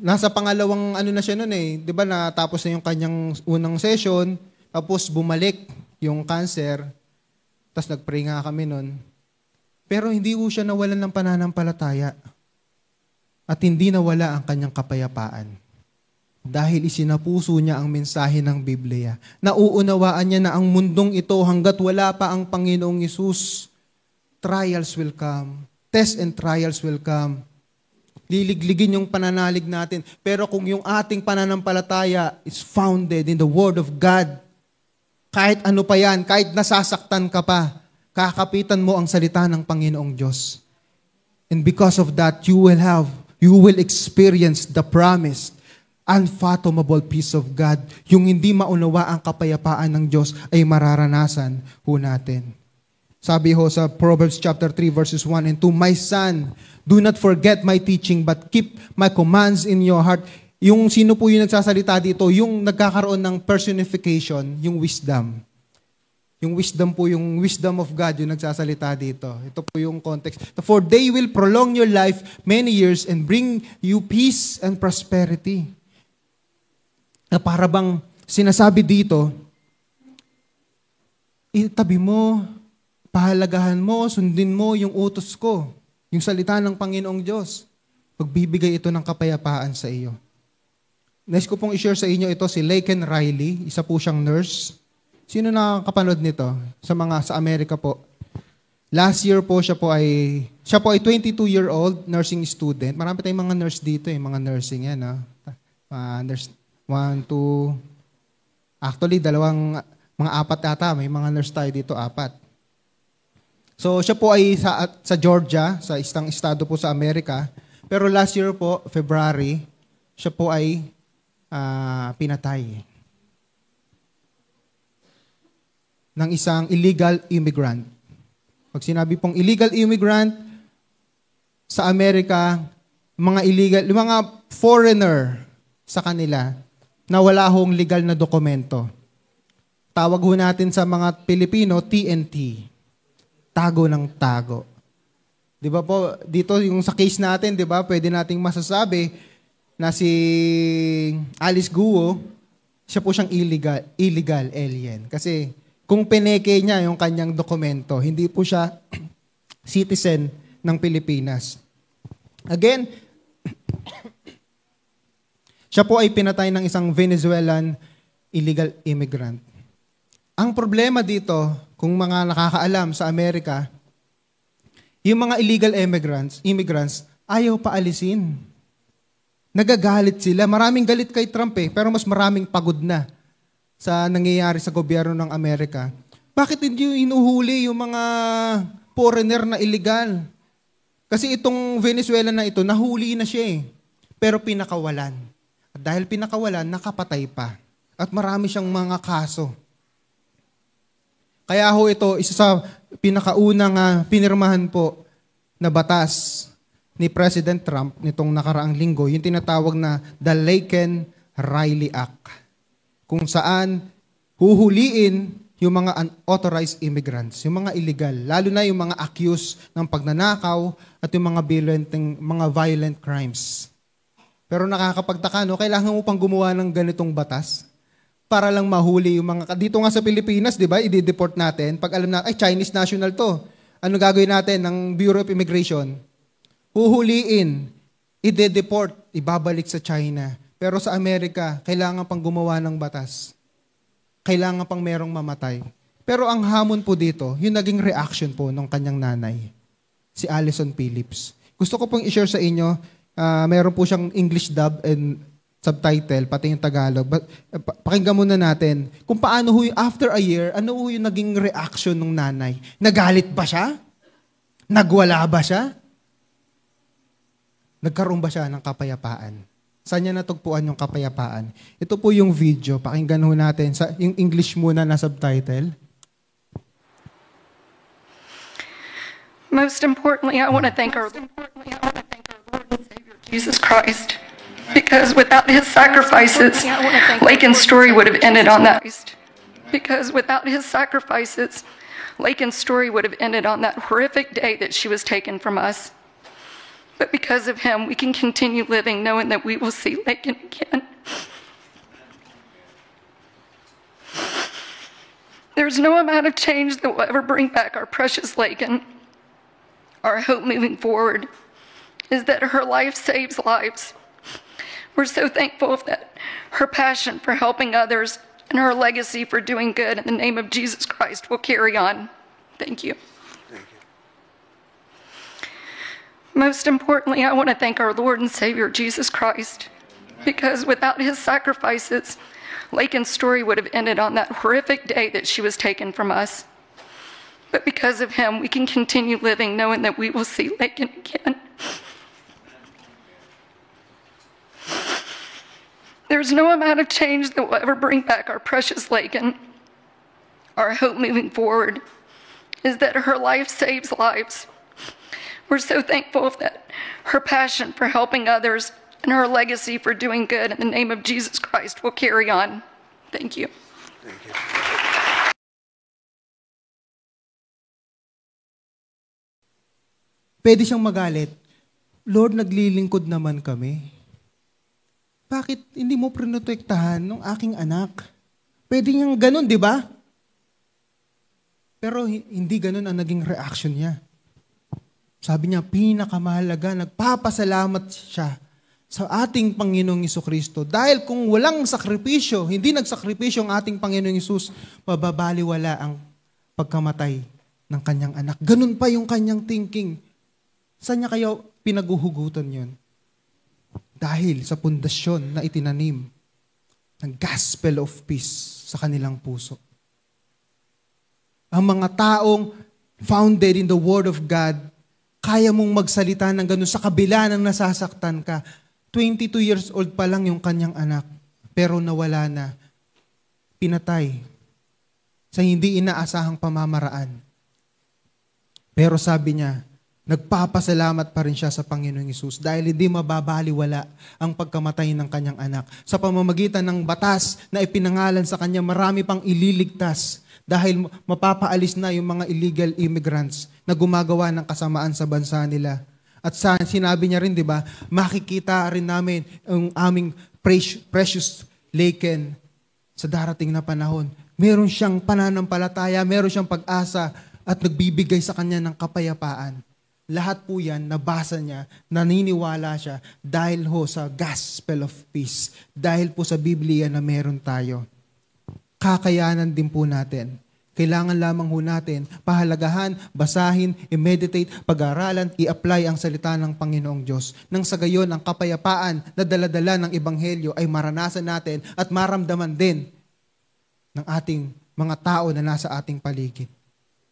nasa pangalawang na siya noon eh. 'Di ba natapos na yung kanyang unang session, tapos bumalik yung cancer. Tapos nagpray nga kami noon. Pero hindi po siya nawalan ng pananampalataya. At hindi nawala ang kanyang kapayapaan. Dahil isinapuso niya ang mensahe ng Biblia. Nauunawaan niya na ang mundong ito hanggat wala pa ang Panginoong Hesus, trials will come. Tests and trials will come. Liligligin yung pananalig natin. Pero kung yung ating pananampalataya is founded in the Word of God, kahit ano pa yan, kahit nasasaktan ka pa, kakapitan mo ang salita ng Panginoong Diyos. And because of that, you will experience the promised, unfathomable peace of God. Yung hindi maunawa ang kapayapaan ng Diyos ay mararanasan ho natin. Sabi sa Proverbs chapter 3 verses 1 and 2, my son, do not forget my teaching, but keep my commands in your heart. Yung sino po yung nagsasalita dito, yung nagkakaroon ng personification, yung wisdom. Yung wisdom po, yung wisdom of God, yung nagsasalita dito. Ito po yung context. For they will prolong your life many years and bring you peace and prosperity. Na para bang sinasabi dito, itabi mo, pahalagahan mo, sundin mo yung utos ko. Yung salita ng Panginoong Diyos, pagbibigay ito ng kapayapaan sa iyo. Next ko pong i-share sa inyo ito si Laken Riley, isa po siyang nurse. Sino nakakapanood nito? Sa Amerika po. Last year po siya po ay 22-year-old nursing student. Marami tayong mga nurse dito, mga nursing yan. Nurse 1, 2, actually, mga apat ata. May mga nurse tayo dito, 4. So siya po ay sa Georgia, sa isang estado po sa Amerika. Pero last year po, February, siya po ay pinatay ng isang illegal immigrant. Pag sinabi pong illegal immigrant sa Amerika, yung mga foreigner sa kanila na wala hong legal na dokumento. Tawag ho natin sa mga Pilipino, TNT. Tago ng tago. Di ba po, dito yung sa case natin, di ba, pwede nating masasabi na si Alice Guo, siya po siyang illegal alien. Kasi kung pineke niya yung kanyang dokumento, hindi po siya citizen ng Pilipinas. Again, siya po ay pinatay ng isang Venezuelan illegal immigrant. Ang problema dito, kung mga nakakaalam sa Amerika, yung mga illegal immigrants, ayaw paalisin. Nagagalit sila. Maraming galit kay Trump pero mas maraming pagod na sa nangyayari sa gobyerno ng Amerika. Bakit hindi hinuhuli yung mga foreigner na illegal? Kasi itong Venezuela na ito, nahuli na siya pero pinakawalan. At dahil pinakawalan, nakapatay pa. At marami siyang mga kaso. Kaya ho ito, isa sa pinakaunang pinirmahan po na batas ni President Trump nitong nakaraang linggo, yung tinatawag na the Laken-Riley Act, kung saan huhuliin yung mga unauthorized immigrants, yung mga illegal, lalo na yung mga accused ng pagnanakaw at yung mga violent crimes. Pero nakakapagtaka, no? Kailangan mo pang gumawa ng ganitong batas para lang mahuli yung mga, dito nga sa Pilipinas, di ba, i-deport natin, pag alam na, ay, Chinese national to. Ano gagawin natin ng Bureau of Immigration? Huhuliin, i-deport, ibabalik sa China. Pero sa Amerika, kailangan pang gumawa ng batas. Kailangan pang merong mamatay. Pero ang hamon po dito, yung naging reaction po ng kanyang nanay, si Allison Phillips. Gusto ko pong i-share sa inyo, meron po siyang English dub and subtitle, pati yung Tagalog. Pakinggan muna natin kung paano after a year, ano yung naging reaction ng nanay. Nagalit ba siya? Nagwala ba siya? Nagkaroon ba siya ng kapayapaan? Saan niya natugpuan yung kapayapaan? Ito po yung video. Pakinggan ho natin. Yung English muna na subtitle. Most importantly, I want to thank our Lord and Savior, Jesus Christ. Because without his sacrifices, Laken's story would have ended on that. Because without his sacrifices, Laken's story would have ended on that horrific day that she was taken from us. But because of him, we can continue living knowing that we will see Laken again. There's no amount of change that will ever bring back our precious Laken. Our hope moving forward is that her life saves lives. We're so thankful that her passion for helping others and her legacy for doing good in the name of Jesus Christ will carry on. Thank you. Thank you. Most importantly, I want to thank our Lord and Savior, Jesus Christ, because without his sacrifices, Laken's story would have ended on that horrific day that she was taken from us. But because of him, we can continue living knowing that we will see Laken again. There's no amount of change that will ever bring back our precious Laken. Our hope moving forward is that her life saves lives. We're so thankful that her passion for helping others and her legacy for doing good in the name of Jesus Christ will carry on. Thank you. Thank you. Pwede siyang magalit. Lord, naglilingkod naman kami. Bakit hindi mo prinotektahan ng aking anak? Pwede niyang ganun, di ba? Pero hindi ganun ang naging reaction niya. Sabi niya, pinakamahalaga, nagpapasalamat siya sa ating Panginoong Jesucristo. Dahil kung walang sakripisyo, hindi nagsakripisyo ang ating Panginoong Hesus, mababaliwala ang pagkamatay ng kanyang anak. Ganun pa yung kanyang thinking. Saan niya kayo pinaguhugutan yun? Dahil sa pundasyon na itinanim ng gospel of peace sa kanilang puso. Ang mga taong founded in the Word of God, kaya mong magsalita ng ganun sa kabila ng nasasaktan ka. 22 years old pa lang yung kanyang anak, pero nawala na. Pinatay sa hindi inaasahang pamamaraan. Pero sabi niya, nagpapasalamat pa rin siya sa Panginoong Hesus dahil hindi mababaliwala ang pagkamatay ng kanyang anak. Sa pamamagitan ng batas na ipinangalan sa kanya, marami pang ililigtas dahil mapapaalis na yung mga illegal immigrants na gumagawa ng kasamaan sa bansa nila. At sinabi niya rin, di ba, makikita rin namin ang aming precious Laken sa darating na panahon. Meron siyang pananampalataya, meron siyang pag-asa at nagbibigay sa kanya ng kapayapaan. Lahat po yan, nabasa niya, naniniwala siya dahil ho sa gospel of peace. Dahil po sa Biblia na meron tayo. Kakayanan din po natin. Kailangan lamang ho natin pahalagahan, basahin, i-meditate, pag-aralan, i-apply ang salita ng Panginoong Diyos. Nang sa gayon, ang kapayapaan na daladala ng Ebanghelyo ay maranasan natin at maramdaman din ng ating mga tao na nasa ating paligid.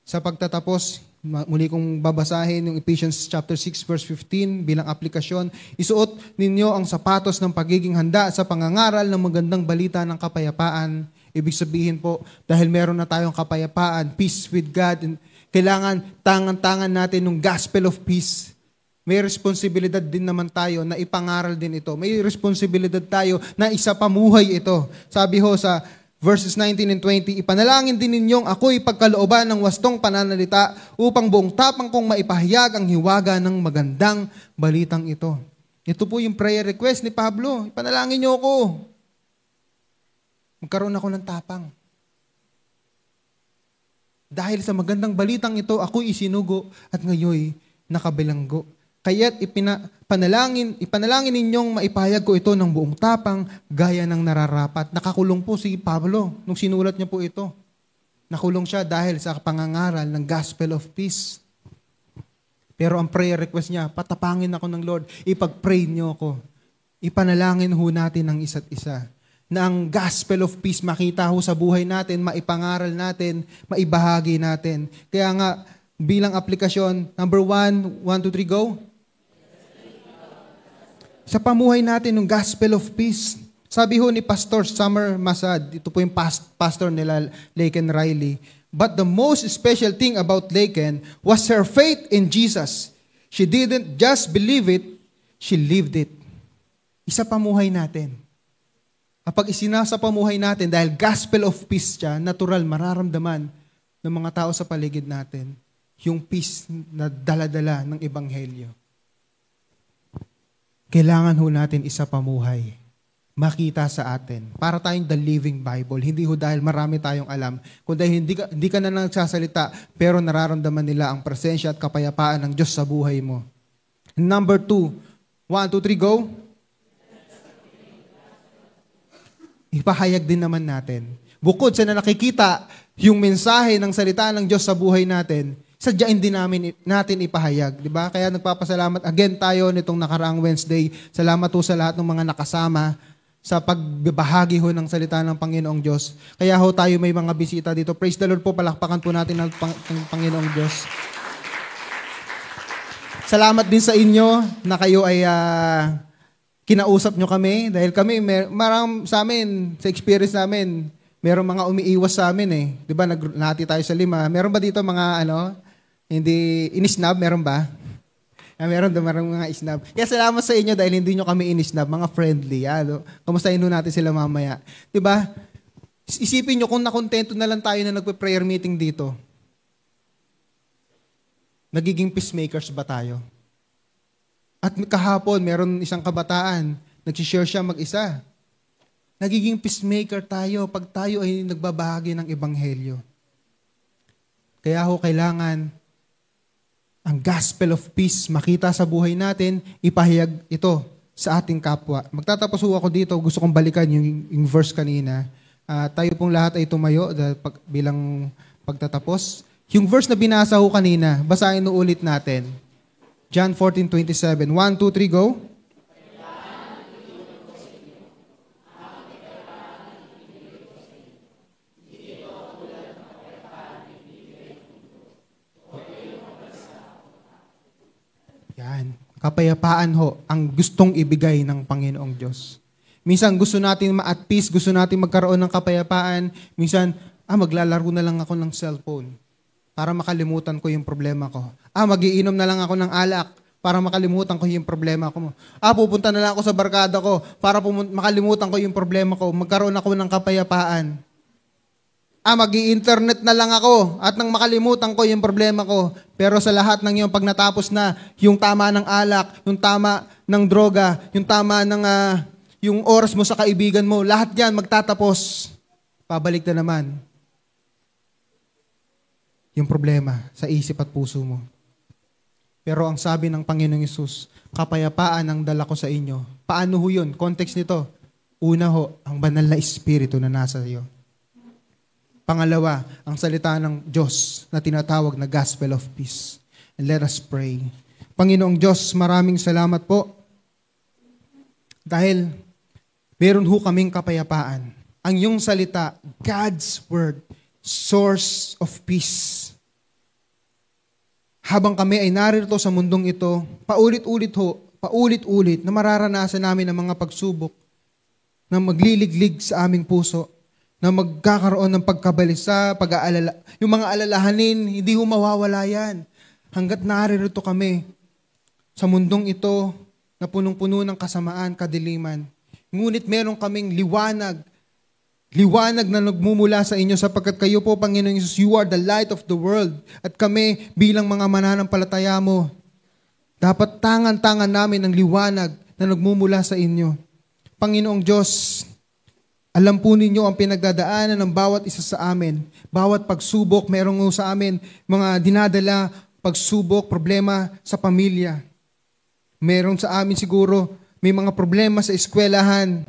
Sa pagtatapos, muli kong babasahin yung Ephesians chapter 6 verse 15 bilang aplikasyon. Isuot ninyo ang sapatos ng pagiging handa sa pangangaral ng magandang balita ng kapayapaan. Ibig sabihin po, dahil meron na tayong kapayapaan, peace with God, kailangan tangan-tangan natin ng gospel of peace. May responsibilidad din naman tayo na ipangaral din ito. May responsibilidad tayo na isapamuhay ito. Sabi ho sa verses 19 and 20, ipanalangin din ninyong ako'y pagkalooban ng wastong pananalita upang buong tapang kong maipahayag ang hiwaga ng magandang balitang ito. Ito po yung prayer request ni Pablo. Ipanalangin niyo ako. Magkaroon ako ng tapang. Dahil sa magandang balitang ito, ako'y isinugo at ngayoy nakabilanggo. Kaya't ipanalangin ninyong maipahayag ko ito ng buong tapang, gaya ng nararapat. Nakakulong po si Pablo nung sinulat niya po ito. Nakulong siya dahil sa pangangaral ng gospel of peace. Pero ang prayer request niya, patapangin ako ng Lord, ipag-pray niyo ako. Ipanalangin ho natin ang isa't isa. Na ang gospel of peace makita ho sa buhay natin, maipangaral natin, maibahagi natin. Kaya nga, bilang aplikasyon, number 1, 1, 2, 3, go. Sa pamuhay natin ng gospel of peace. Sabi ho ni Pastor Summer Masad, ito po yung pastor nila, Laken Riley, but the most special thing about Laken was her faith in Jesus. She didn't just believe it, she lived it. Isa pamuhay natin. Kapag isinasa pamuhay natin, dahil gospel of peace siya, natural, mararamdaman ng mga tao sa paligid natin, yung peace na daladala ng Ebanghelyo. Kailangan ho natin isa pamuhay, makita sa atin, para tayong the living Bible. Hindi ho dahil marami tayong alam, kundi hindi ka na nagsasalita, pero nararamdaman nila ang presensya at kapayapaan ng Diyos sa buhay mo. Number 2, 1, 2, 3, go. Ipahayag din naman natin. Bukod sa nakikita yung mensahe ng salita ng Diyos sa buhay natin, sadyain din natin ipahayag. Diba? Kaya nagpapasalamat again tayo nitong nakaraang Wednesday. Salamat po sa lahat ng mga nakasama sa pagbabahagi ho ng salita ng Panginoong Diyos. Kaya ho tayo may mga bisita dito. Praise the Lord po, palakpakan po natin ng Panginoong Diyos. Salamat din sa inyo na kayo ay kinausap nyo kami dahil kami, sa amin, sa experience namin, meron mga umiiwas sa amin eh. Di ba, nati tayo sa 5. Meron ba dito mga, hindi, inisnab, meron ba? Meron mga isnab. Kaya salamat sa inyo dahil hindi nyo kami inisnab, mga friendly. Kamustahin natin sila mamaya. Di ba? Isipin nyo kung nakontento na lang tayo na nagpe-prayer meeting dito. Nagiging peacemakers ba tayo? At kahapon, meron isang kabataan, nagsishare siya mag-isa. Nagiging peacemaker tayo pag tayo ay nagbabahagi ng Ebanghelyo. Kaya ho, kailangan ang gospel of peace makita sa buhay natin, ipahayag ito sa ating kapwa. Magtatapos ho ako dito, gusto kong balikan yung verse kanina. Tayo pong lahat ay tumayo bilang pagtatapos. Yung verse na binasa ho kanina, basahin ulit natin. John 14:27. 1, 2, 3, go. Yan. Kapayapaan ho, ang gustong ibigay ng Panginoong Diyos. Minsan gusto natin at peace, gusto natin magkaroon ng kapayapaan. Minsan, maglalaro na lang ako ng cellphone para makalimutan ko yung problema ko. Magiinom na lang ako ng alak para makalimutan ko yung problema ko. Pupunta na lang ako sa barkada ko para makalimutan ko yung problema ko. Magkaroon ako ng kapayapaan. Mag-i-internet na lang ako at nang makalimutan ko yung problema ko. Pero sa lahat ng yung pag natapos na, yung tama ng alak, yung tama ng droga, yung tama ng yung oras mo sa kaibigan mo, lahat yan magtatapos. Pabalik na naman yung problema sa isip at puso mo. Pero ang sabi ng Panginoong Hesus, kapayapaan ang dala ko sa inyo. Paano ho yun? Context nito. Una ho, ang banal na espiritu na nasa iyo. Pangalawa, ang salita ng Diyos na tinatawag na Gospel of Peace. And let us pray. Panginoong Diyos, maraming salamat po. Dahil meron ho kaming kapayapaan. Ang iyong salita, God's Word, source of peace. Habang kami ay narito sa mundong ito, paulit-ulit na mararanasan namin ang mga pagsubok na magliliglig sa aming puso, na magkakaroon ng pagkabalisa, pag-aalala. Yung mga alalahanin, hindi ho mawawala yan. Hanggat narito kami sa mundong ito na punong-puno ng kasamaan, kadiliman. Ngunit meron kaming liwanag na nagmumula sa inyo sapagkat kayo po, Panginoon Jesus, you are the light of the world. At kami bilang mga mananampalataya mo, dapat tangan-tangan namin ang liwanag na nagmumula sa inyo. Panginoong Diyos, alam po ninyo ang pinagdadaanan ng bawat isa sa amin. Bawat pagsubok, merong sa amin mga dinadala, pagsubok, problema sa pamilya. Meron sa amin siguro, may mga problema sa eskwelahan,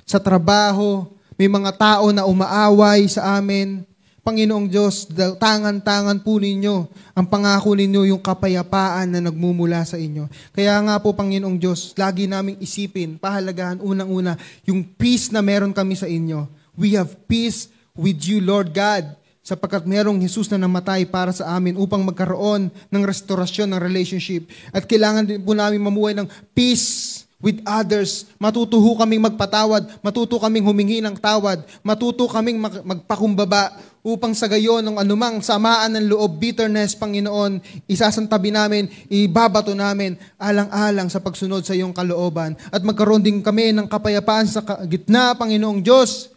sa trabaho, may mga tao na umaaway sa amin. Panginoong Diyos, tangan-tangan po ninyo ang pangako ninyo, yung kapayapaan na nagmumula sa inyo. Kaya nga po, Panginoong Diyos, lagi naming isipin, pahalagahan, unang-una, yung peace na meron kami sa inyo. We have peace with you, Lord God, sapagkat merong Jesus na namatay para sa amin upang magkaroon ng restorasyon ng relationship. At kailangan din po namin mamuhay ng peace with others. Matuto kaming magpatawad, matuto kaming humingi ng tawad, matuto kaming magpakumbaba upang sa gayon ng anumang samaan ng loob, bitterness, Panginoon, isasantabi namin, ibabato namin alang-alang sa pagsunod sa iyong kalooban. At magkaroon din kami ng kapayapaan sa gitna, Panginoong Diyos,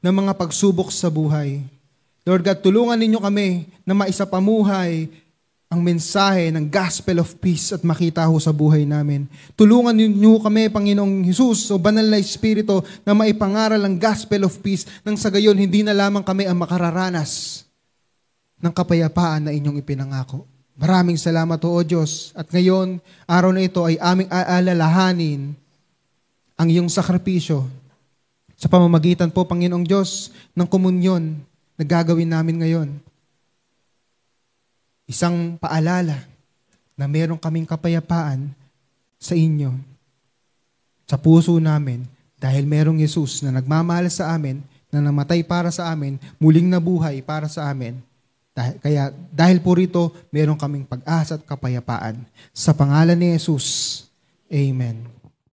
ng mga pagsubok sa buhay. Lord God, tulungan ninyo kami na maisapamuhay ang mensahe ng Gospel of Peace at makita ho sa buhay namin. Tulungan niyo kami, Panginoong Jesus, o banal na Espiritu, na maipangaral ang Gospel of Peace nang sa gayon hindi na lamang kami ang makararanas ng kapayapaan na inyong ipinangako. Maraming salamat o Diyos. At ngayon, araw na ito ay aming aalalahanin ang iyong sakripisyo sa pamamagitan po, Panginoong Diyos, ng komunyon na gagawin namin ngayon. Isang paalala na meron kaming kapayapaan sa inyo, sa puso namin, dahil merong Jesus na nagmamahal sa amin, na namatay para sa amin, muling nabuhay para sa amin. Kaya dahil po rito, meron kaming pag-asa at kapayapaan. Sa pangalan ni Jesus, Amen.